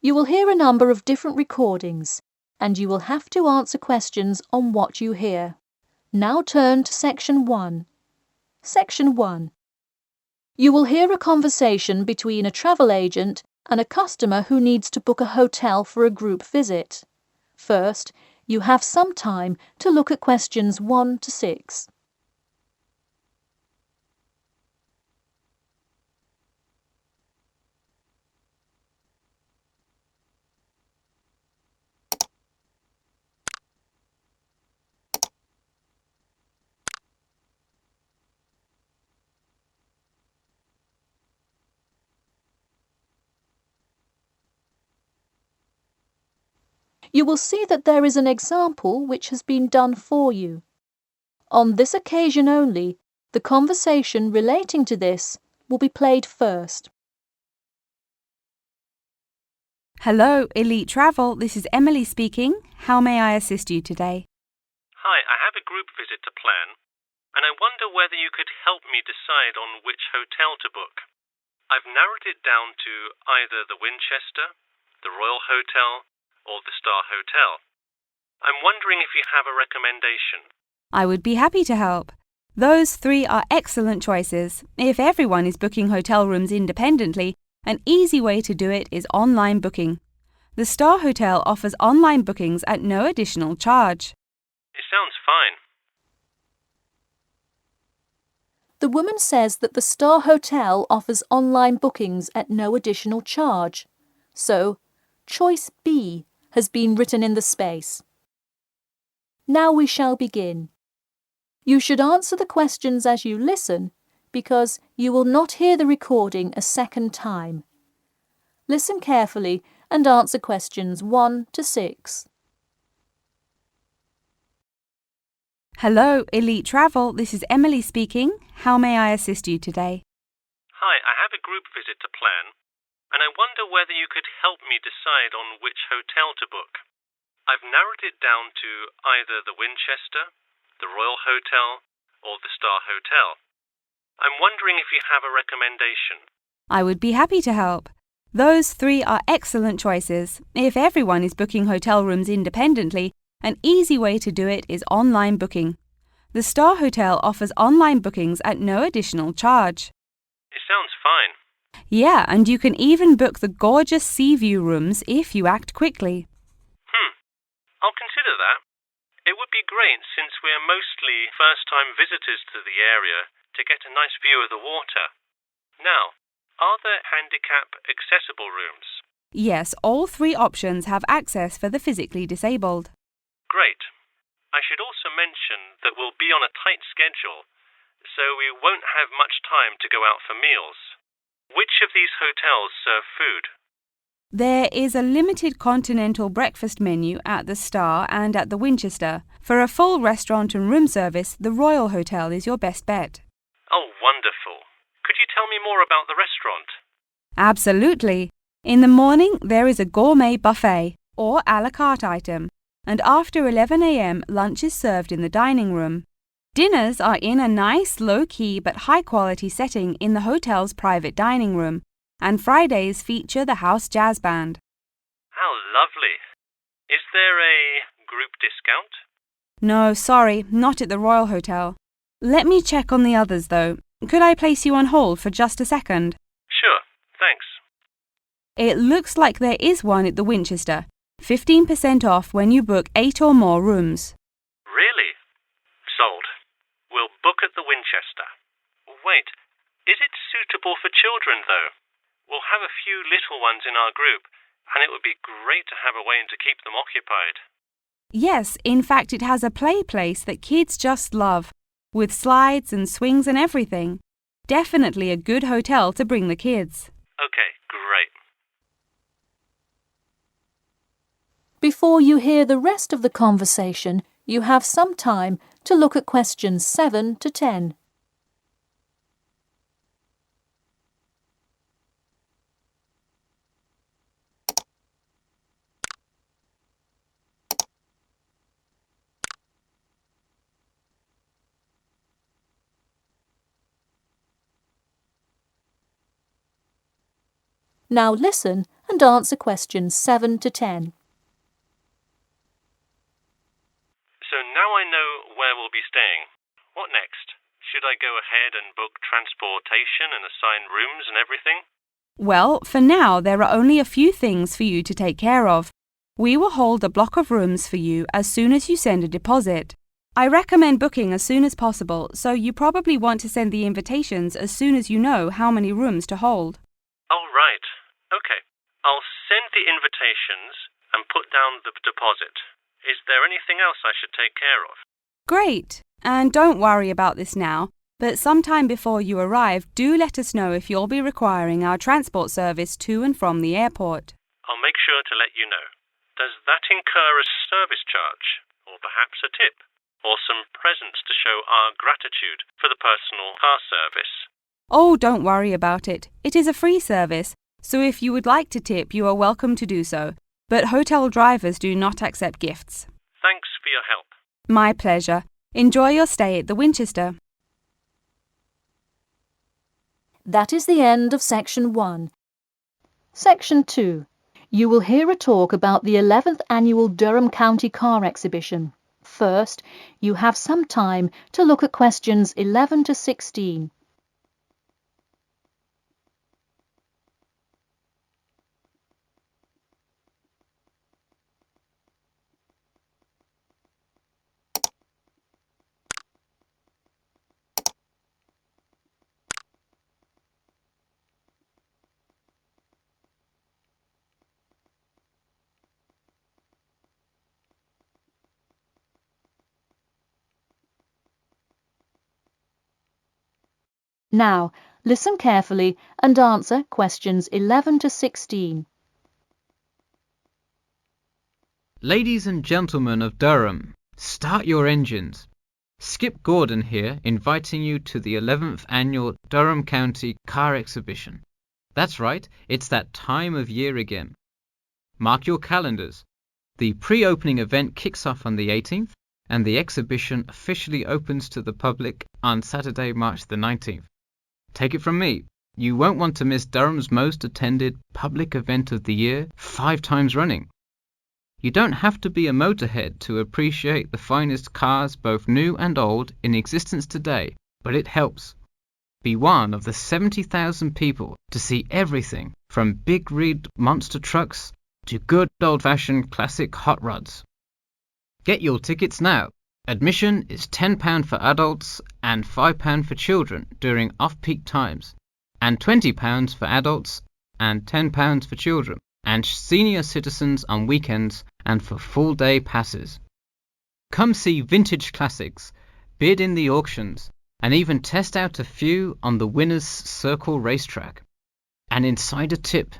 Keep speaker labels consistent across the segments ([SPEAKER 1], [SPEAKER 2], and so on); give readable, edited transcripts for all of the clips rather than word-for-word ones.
[SPEAKER 1] You will hear a number of different recordings, and you will have to answer questions on what you hear. Now turn to Section 1. Section 1. You will hear a conversation between a travel agent and a customer who needs to book a hotel for a group visit. First, you have some time to look at questions 1 to 6. You will see that there is an example which has been done for you. On this occasion only, the conversation relating to this will be played first.
[SPEAKER 2] Hello, Elite Travel. This is Emily speaking. How may I assist you today?
[SPEAKER 3] Hi, I have a group visit to plan, and I wonder whether you could help me decide on which hotel to book. I've narrowed it down to either the Winchester, the Royal Hotel, or the Star Hotel. I'm wondering if you have a recommendation.
[SPEAKER 2] I would be happy to help. Those 3 are excellent choices. If everyone is booking hotel rooms independently, an easy way to do it is online booking. The Star Hotel offers online bookings at no additional charge.
[SPEAKER 3] It sounds fine.
[SPEAKER 1] The woman says that the Star Hotel offers online bookings at no additional charge. So, choice B has been written in the space. Now we shall begin. You should answer the questions as you listen, because you will not hear the recording a second time. Listen carefully and answer questions 1 to 6.
[SPEAKER 2] Hello, Elite Travel. This is Emily speaking. How may I assist you today?
[SPEAKER 3] Hi, I have a group visit to plan, and I wonder whether you could help me decide on which hotel to book. I've narrowed it down to either the Winchester, the Royal Hotel, or the Star Hotel. I'm wondering if you have a recommendation.
[SPEAKER 2] I would be happy to help. Those 3 are excellent choices. If everyone is booking hotel rooms independently, an easy way to do it is online booking. The Star Hotel offers online bookings at no additional charge.
[SPEAKER 3] It sounds fine.
[SPEAKER 2] Yeah, and you can even book the gorgeous sea view rooms if you act quickly.
[SPEAKER 3] I'll consider that. It would be great, since we're mostly first-time visitors to the area, to get a nice view of the water. Now, are there handicap-accessible rooms?
[SPEAKER 2] Yes, all 3 options have access for the physically disabled.
[SPEAKER 3] Great. I should also mention that we'll be on a tight schedule, so we won't have much time to go out for meals. Which of these hotels serve food?
[SPEAKER 2] There is a limited continental breakfast menu at the Star and at the Winchester. For a full restaurant and room service, the Royal Hotel is your best bet.
[SPEAKER 3] Oh, wonderful. Could you tell me more about the restaurant?
[SPEAKER 2] Absolutely. In the morning, there is a gourmet buffet or a la carte item, and after 11 a.m., lunch is served in the dining room. Dinners are in a nice, low-key but high-quality setting in the hotel's private dining room, and Fridays feature the house jazz band.
[SPEAKER 3] How lovely. Is there a group discount?
[SPEAKER 2] No, sorry, not at the Royal Hotel. Let me check on the others, though. Could I place you on hold for just a second?
[SPEAKER 3] Sure, thanks.
[SPEAKER 2] It looks like there is one at the Winchester. 15% off when you book 8 or more rooms.
[SPEAKER 3] Really? Sold. We'll book at the Winchester. Wait, is it suitable for children, though? We'll have a few little ones in our group, and it would be great to have a way to keep them occupied.
[SPEAKER 2] Yes, in fact it has a play place that kids just love, with slides and swings and everything. Definitely a good hotel to bring the kids.
[SPEAKER 3] Okay, great.
[SPEAKER 1] Before you hear the rest of the conversation, you have some time to look at questions 7 to 10. Now listen and and answer questions 7 to 10.
[SPEAKER 3] So now I know where we'll be staying. What next? Should I go ahead and book transportation and assign rooms and everything?
[SPEAKER 2] Well, for now, there are only a few things for you to take care of. We will hold a block of rooms for you as soon as you send a deposit. I recommend booking as soon as possible, so you probably want to send the invitations as soon as you know how many rooms to hold.
[SPEAKER 3] Oh, right. Okay. I'll send the invitations and put down the deposit. Is there anything else I should take care of?
[SPEAKER 2] Great! And don't worry about this now, but sometime before you arrive, do let us know if you'll be requiring our transport service to and from the airport.
[SPEAKER 3] I'll make sure to let you know. Does that incur a service charge, or perhaps a tip, or some presents to show our gratitude for the personal car service?
[SPEAKER 2] Oh, don't worry about it. It is a free service, so if you would like to tip, you are welcome to do so. But hotel drivers do not accept gifts.
[SPEAKER 3] Thanks for your help.
[SPEAKER 2] My pleasure. Enjoy your stay at the Winchester.
[SPEAKER 1] That is the end of Section 1. Section 2. You will hear a talk about the 11th Annual Durham County Car Exhibition. First, you have some time to look at questions 11 to 16. Now, listen carefully and answer questions 11 to 16.
[SPEAKER 4] Ladies and gentlemen of Durham, start your engines. Skip Gordon here, inviting you to the 11th Annual Durham County Car Exhibition. That's right, it's that time of year again. Mark your calendars. The pre-opening event kicks off on the 18th, and the exhibition officially opens to the public on Saturday, March the 19th. Take it from me, you won't want to miss Durham's most attended public event of the year 5 times running. You don't have to be a motorhead to appreciate the finest cars, both new and old, in existence today, but it helps. Be one of the 70,000 people to see everything from big rig monster trucks to good old-fashioned classic hot rods. Get your tickets now. Admission is £10 for adults and £5 for children during off-peak times, and £20 for adults and £10 for children, and senior citizens on weekends and for full-day passes. Come see vintage classics, bid in the auctions, and even test out a few on the Winners' Circle racetrack. An insider tip: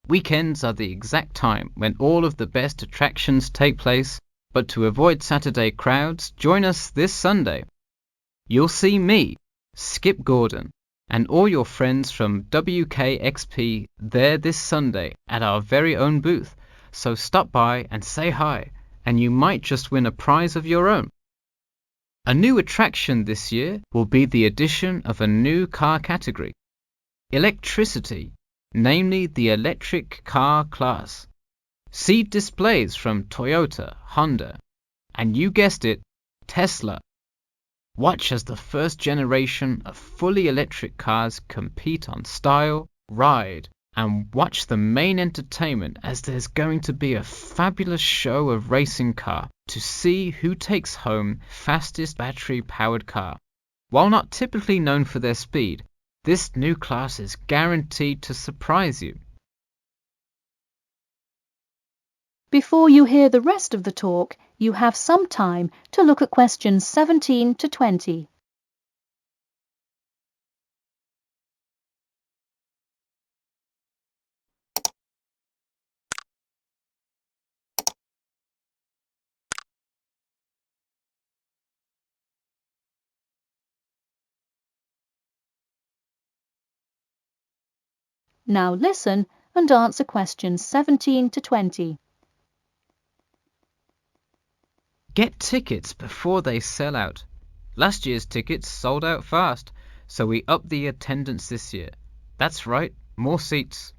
[SPEAKER 4] weekends are the exact time when all of the best attractions take place, but to avoid Saturday crowds, join us this Sunday. You'll see me, Skip Gordon, and all your friends from WKXP there this Sunday at our very own booth, so stop by and say hi, and you might just win a prize of your own. A new attraction this year will be the addition of a new car category: electricity, namely the electric car class. See displays from Toyota, Honda, and you guessed it, Tesla. Watch as the first generation of fully electric cars compete on style, ride, and watch the main entertainment as there's going to be a fabulous show of racing car to see who takes home fastest battery-powered car. While not typically known for their speed, this new class is guaranteed to surprise you.
[SPEAKER 1] Before you hear the rest of the talk, you have some time to look at questions 17 to 20. Now listen and answer questions 17 to 20.
[SPEAKER 4] Get tickets before they sell out. Last year's tickets sold out fast, so we upped the attendance this year. That's right, more seats.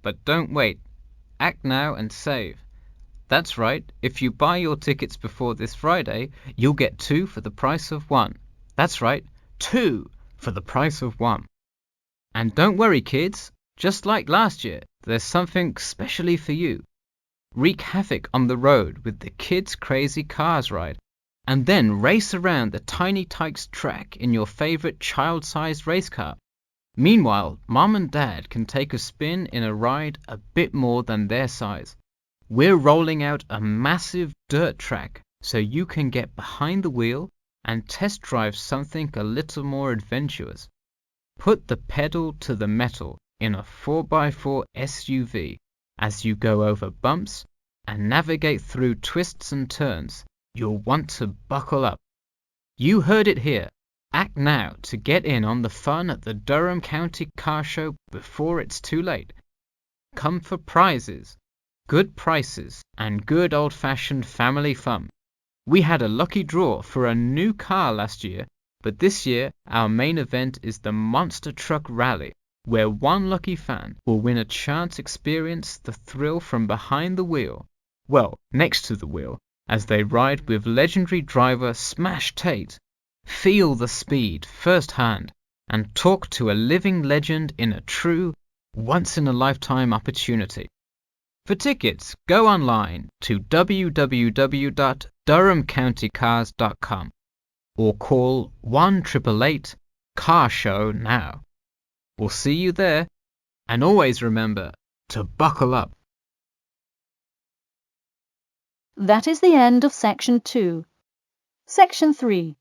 [SPEAKER 4] But don't wait. act now and save. That's right, if you buy your tickets before this Friday, you'll get 2 for the price of 1. That's right, 2 for the price of 1. And don't worry, kids, just like last year, there's something specially for you. Wreak havoc on the road with the Kids Crazy Cars ride, and then race around the Tiny Tykes track in your favorite child-sized race car. Meanwhile, Mom and Dad can take a spin in a ride a bit more than their size. We're rolling out a massive dirt track so you can get behind the wheel and test drive something a little more adventurous. Put the pedal to the metal in a 4x4 SUV as you go over bumps and navigate through twists and turns. You'll want to buckle up. You heard it here. Act now to get in on the fun at the Durham County Car Show before it's too late. Come for prizes, good prices, and good old-fashioned family fun. We had a lucky draw for a new car last year, but this year our main event is the Monster Truck Rally, where one lucky fan will win a chance to experience the thrill from behind the wheel, well, next to the wheel, as they ride with legendary driver Smash Tate. Feel the speed firsthand and talk to a living legend in a true, once-in-a-lifetime opportunity. For tickets, go online to www.durhamcountycars.com or call 1-888-CAR-SHOW now. We'll see you there, and always remember to buckle up.
[SPEAKER 1] That is the end of Section 2. Section 3.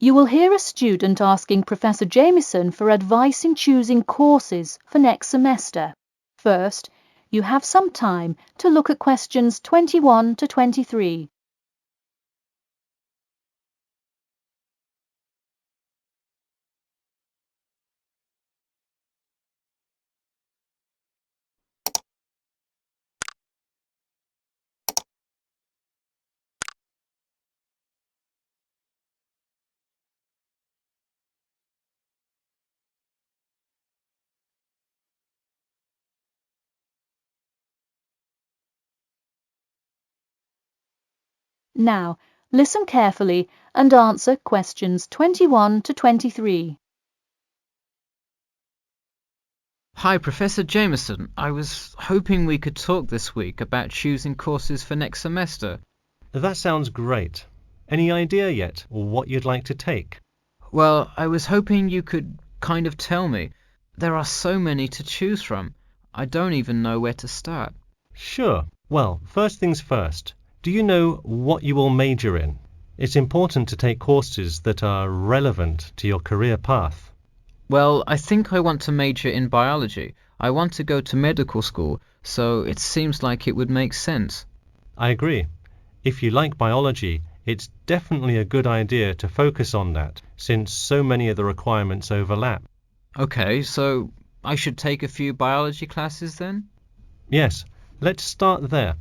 [SPEAKER 1] You will hear a student asking Professor Jameson for advice in choosing courses for next semester. First, you have some time to look at questions 21 to 23. Now, listen carefully and answer questions 21 to 23.
[SPEAKER 4] Hi, Professor Jameson. I was hoping we could talk this week about choosing courses for next semester.
[SPEAKER 5] That sounds great. Any idea yet what you'd like to take?
[SPEAKER 4] Well, I was hoping you could kind of tell me. There are so many to choose from. I don't even know where to start.
[SPEAKER 5] Sure. Well, first things first. Do you know what you will major in? It's important to take courses that are relevant to your career path.
[SPEAKER 4] Well, I think I want to major in biology. I want to go to medical school, so it seems like it would make sense.
[SPEAKER 5] I agree. If you like biology, it's definitely a good idea to focus on that, since so many of the requirements overlap.
[SPEAKER 4] Okay, so I should take a few biology classes then?
[SPEAKER 5] Yes, let's start there.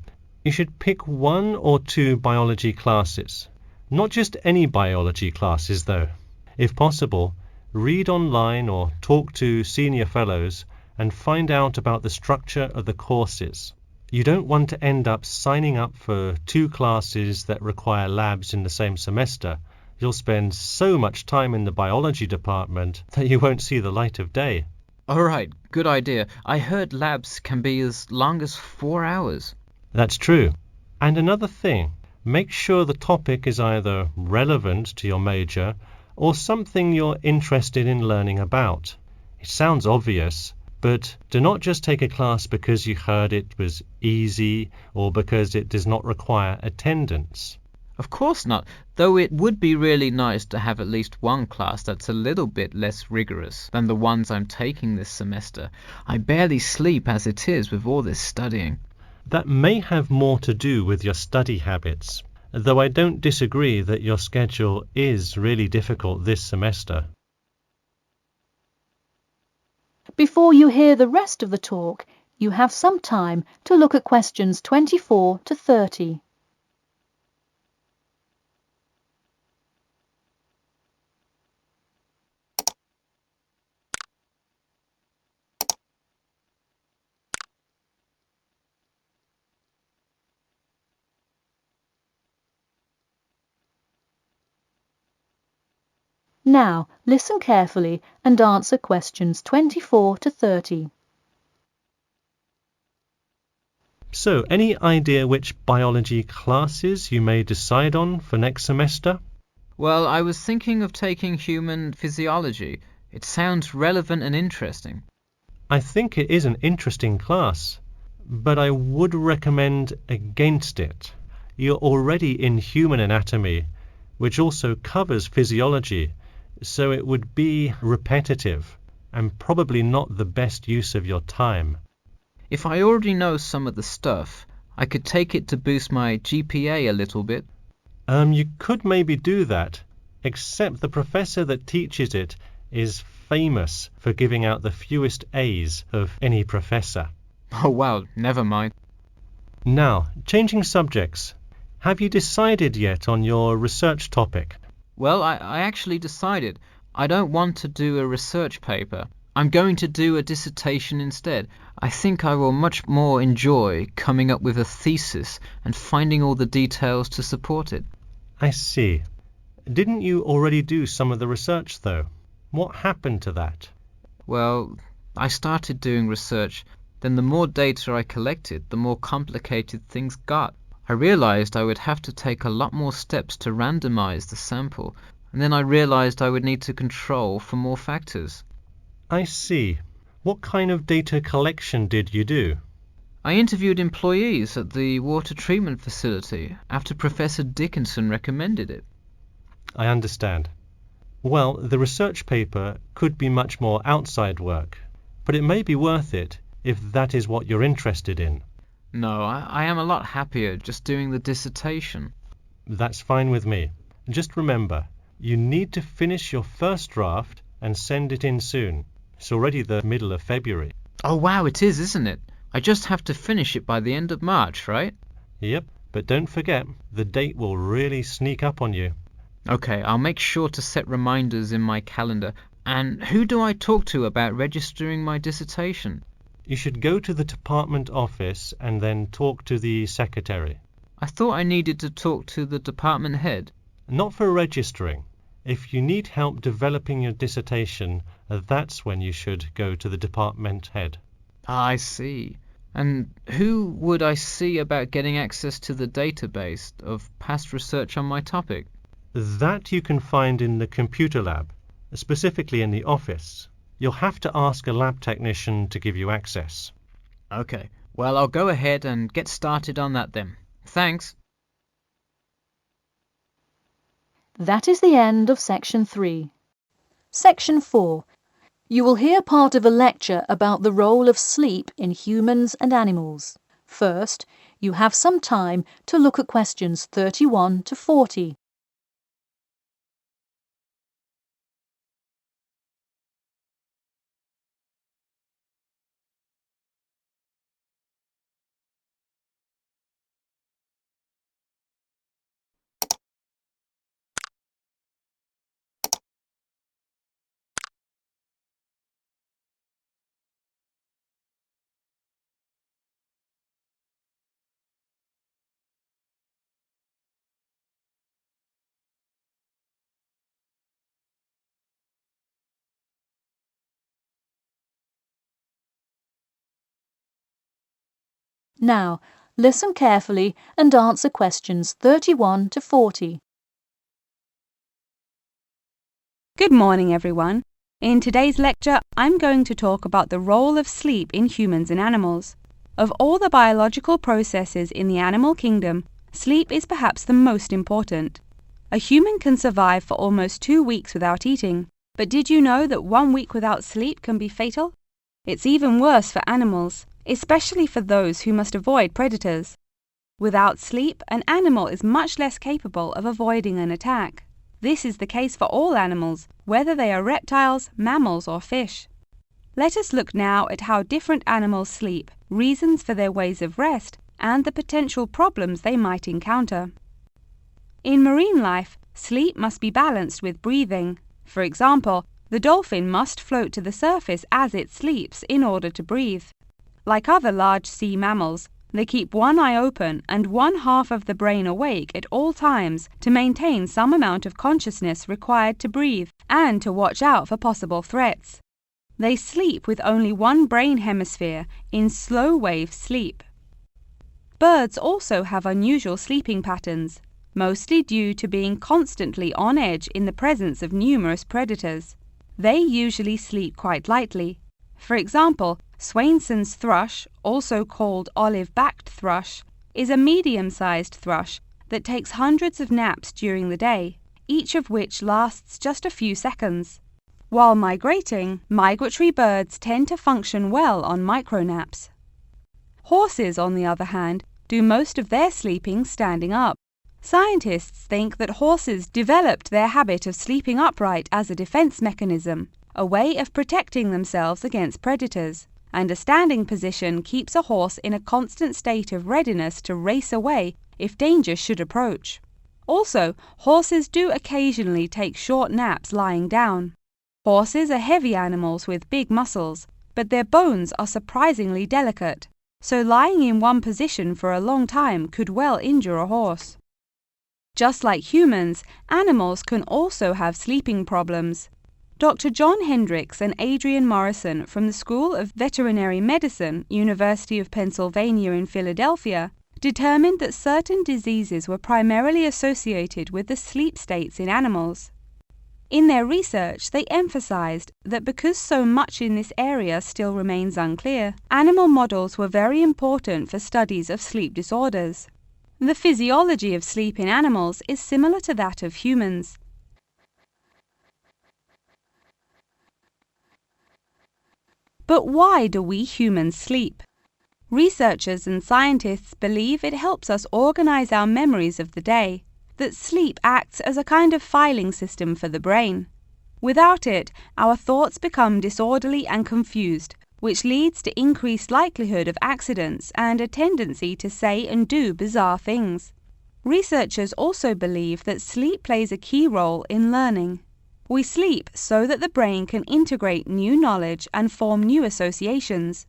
[SPEAKER 5] You should pick 1 or 2 biology classes. Not just any biology classes, though. If possible, read online or talk to senior fellows and find out about the structure of the courses. You don't want to end up signing up for 2 classes that require labs in the same semester. You'll spend so much time in the biology department that you won't see the light of day.
[SPEAKER 4] All right, good idea. I heard labs can be as long as 4 hours.
[SPEAKER 5] That's true. And another thing, make sure the topic is either relevant to your major or something you're interested in learning about. It sounds obvious, but do not just take a class because you heard it was easy or because it does not require attendance.
[SPEAKER 4] Of course not, though it would be really nice to have at least one class that's a little bit less rigorous than the ones I'm taking this semester. I barely sleep as it is with all this studying.
[SPEAKER 5] That may have more to do with your study habits, though I don't disagree that your schedule is really difficult this semester.
[SPEAKER 1] Before you hear the rest of the talk, you have some time to look at questions 24 to 30. Now, listen carefully and answer questions 24 to 30.
[SPEAKER 5] So, any idea which biology classes you may decide on for next semester?
[SPEAKER 4] Well, I was thinking of taking human physiology. It sounds relevant and interesting.
[SPEAKER 5] I think it is an interesting class, but I would recommend against it. You're already in human anatomy, which also covers physiology, so it would be repetitive and probably not the best use of your time.
[SPEAKER 4] If I already know some of the stuff, I could take it to boost my GPA a little bit.
[SPEAKER 5] You could maybe do that, except the professor that teaches it is famous for giving out the fewest A's of any professor.
[SPEAKER 4] Oh well, never mind.
[SPEAKER 5] Now, changing subjects. Have you decided yet on your research topic?
[SPEAKER 4] Well, I actually decided I don't want to do a research paper. I'm going to do a dissertation instead. I think I will much more enjoy coming up with a thesis and finding all the details to support it.
[SPEAKER 5] I see. Didn't you already do some of the research, though? What happened to that?
[SPEAKER 4] Well, I started doing research, then the more data I collected, the more complicated things got. I realized I would have to take a lot more steps to randomize the sample, and then I realized I would need to control for more factors.
[SPEAKER 5] I see. What kind of data collection did you do?
[SPEAKER 4] I interviewed employees at the water treatment facility after Professor Dickinson recommended it.
[SPEAKER 5] I understand. Well, the research paper could be much more outside work, but it may be worth it if that is what you're interested in.
[SPEAKER 4] No, I am a lot happier just doing the dissertation.
[SPEAKER 5] That's fine with me. Just remember, you need to finish your first draft and send it in soon. It's already the middle of February.
[SPEAKER 4] Oh wow, it is, isn't it? I just have to finish it by the end of March, right?
[SPEAKER 5] Yep, but don't forget, the date will really sneak up on you.
[SPEAKER 4] Okay, I'll make sure to set reminders in my calendar. And who do I talk to about registering my dissertation?
[SPEAKER 5] You should go to the department office and then talk to the secretary.
[SPEAKER 4] I thought I needed to talk to the department head.
[SPEAKER 5] Not for registering. If you need help developing your dissertation, that's when you should go to the department head.
[SPEAKER 4] I see. And who would I see about getting access to the database of past research on my topic?
[SPEAKER 5] That you can find in the computer lab, specifically in the office. You'll have to ask a lab technician to give you access.
[SPEAKER 4] Okay, well, I'll go ahead and get started on that then. Thanks.
[SPEAKER 1] That is the end of Section 3. Section 4. You will hear part of a lecture about the role of sleep in humans and animals. First, you have some time to look at questions 31 to 40. Now, listen carefully and answer questions 31 to 40.
[SPEAKER 2] Good morning, everyone. In today's lecture, I'm going to talk about the role of sleep in humans and animals. Of all the biological processes in the animal kingdom, sleep is perhaps the most important. A human can survive for almost 2 weeks without eating, but did you know that 1 week without sleep can be fatal? It's even worse for animals, especially for those who must avoid predators. Without sleep, an animal is much less capable of avoiding an attack. This is the case for all animals, whether they are reptiles, mammals, or fish. Let us look now at how different animals sleep, reasons for their ways of rest, and the potential problems they might encounter. In marine life, sleep must be balanced with breathing. For example, the dolphin must float to the surface as it sleeps in order to breathe. Like other large sea mammals, They keep one eye open and one half of the brain awake at all times to maintain some amount of consciousness required to breathe and to watch out for possible threats. They sleep with only one brain hemisphere in slow-wave sleep. Birds also have unusual sleeping patterns, mostly due to being constantly on edge in the presence of numerous predators. They usually sleep quite lightly. For example, Swainson's thrush, also called olive-backed thrush, is a medium-sized thrush that takes hundreds of naps during the day, each of which lasts just a few seconds. While migrating, migratory birds tend to function well on micronaps. Horses, on the other hand, do most of their sleeping standing up. Scientists think that horses developed their habit of sleeping upright as a defense mechanism, a way of protecting themselves against predators, and a standing position keeps a horse in a constant state of readiness to race away if danger should approach. Also, horses do occasionally take short naps lying down. Horses are heavy animals with big muscles, but their bones are surprisingly delicate, so lying in one position for a long time could well injure a horse. Just like humans, animals can also have sleeping problems. Dr. John Hendricks and Adrian Morrison from the School of Veterinary Medicine, University of Pennsylvania in Philadelphia, determined that certain diseases were primarily associated with the sleep states in animals. In their research, they emphasized that because so much in this area still remains unclear, animal models were very important for studies of sleep disorders. The physiology of sleep in animals is similar to that of humans. But why do we humans sleep? Researchers and scientists believe it helps us organize our memories of the day, that sleep acts as a kind of filing system for the brain. Without it, our thoughts become disorderly and confused, which leads to increased likelihood of accidents and a tendency to say and do bizarre things. Researchers also believe that sleep plays a key role in learning. We sleep so that the brain can integrate new knowledge and form new associations.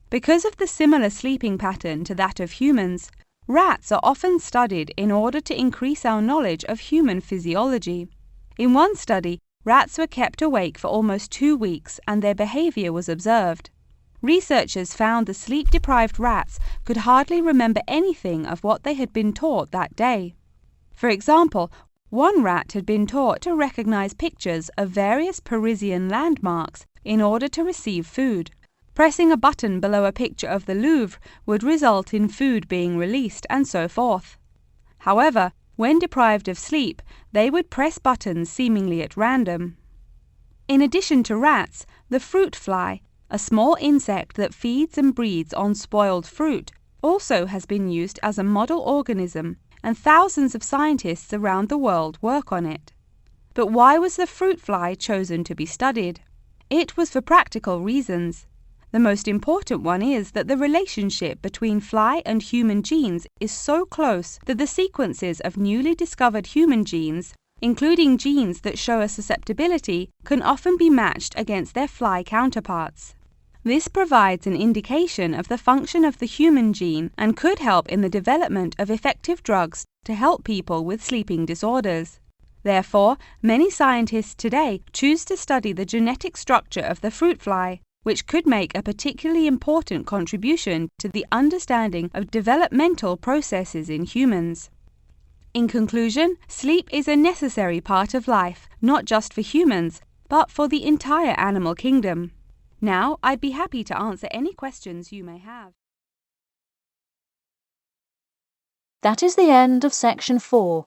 [SPEAKER 2] Because of the similar sleeping pattern to that of humans, rats are often studied in order to increase our knowledge of human physiology. In one study, rats were kept awake for almost 2 weeks and their behavior was observed. Researchers found the sleep-deprived rats could hardly remember anything of what they had been taught that day. For example, one rat had been taught to recognize pictures of various Parisian landmarks in order to receive food. Pressing a button below a picture of the Louvre would result in food being released, and so forth. However, when deprived of sleep, they would press buttons seemingly at random. In addition to rats, the fruit fly, a small insect that feeds and breeds on spoiled fruit, also has been used as a model organism, and thousands of scientists around the world work on it. But why was the fruit fly chosen to be studied? It was for practical reasons. The most important one is that the relationship between fly and human genes is so close that the sequences of newly discovered human genes, including genes that show a susceptibility, can often be matched against their fly counterparts. This provides an indication of the function of the human gene and could help in the development of effective drugs to help people with sleeping disorders. Therefore, many scientists today choose to study the genetic structure of the fruit fly, which could make a particularly important contribution to the understanding of developmental processes in humans. In conclusion, sleep is a necessary part of life, not just for humans, but for the entire animal kingdom. Now, I'd be happy to answer any questions you may have.
[SPEAKER 1] That is the end of section 4.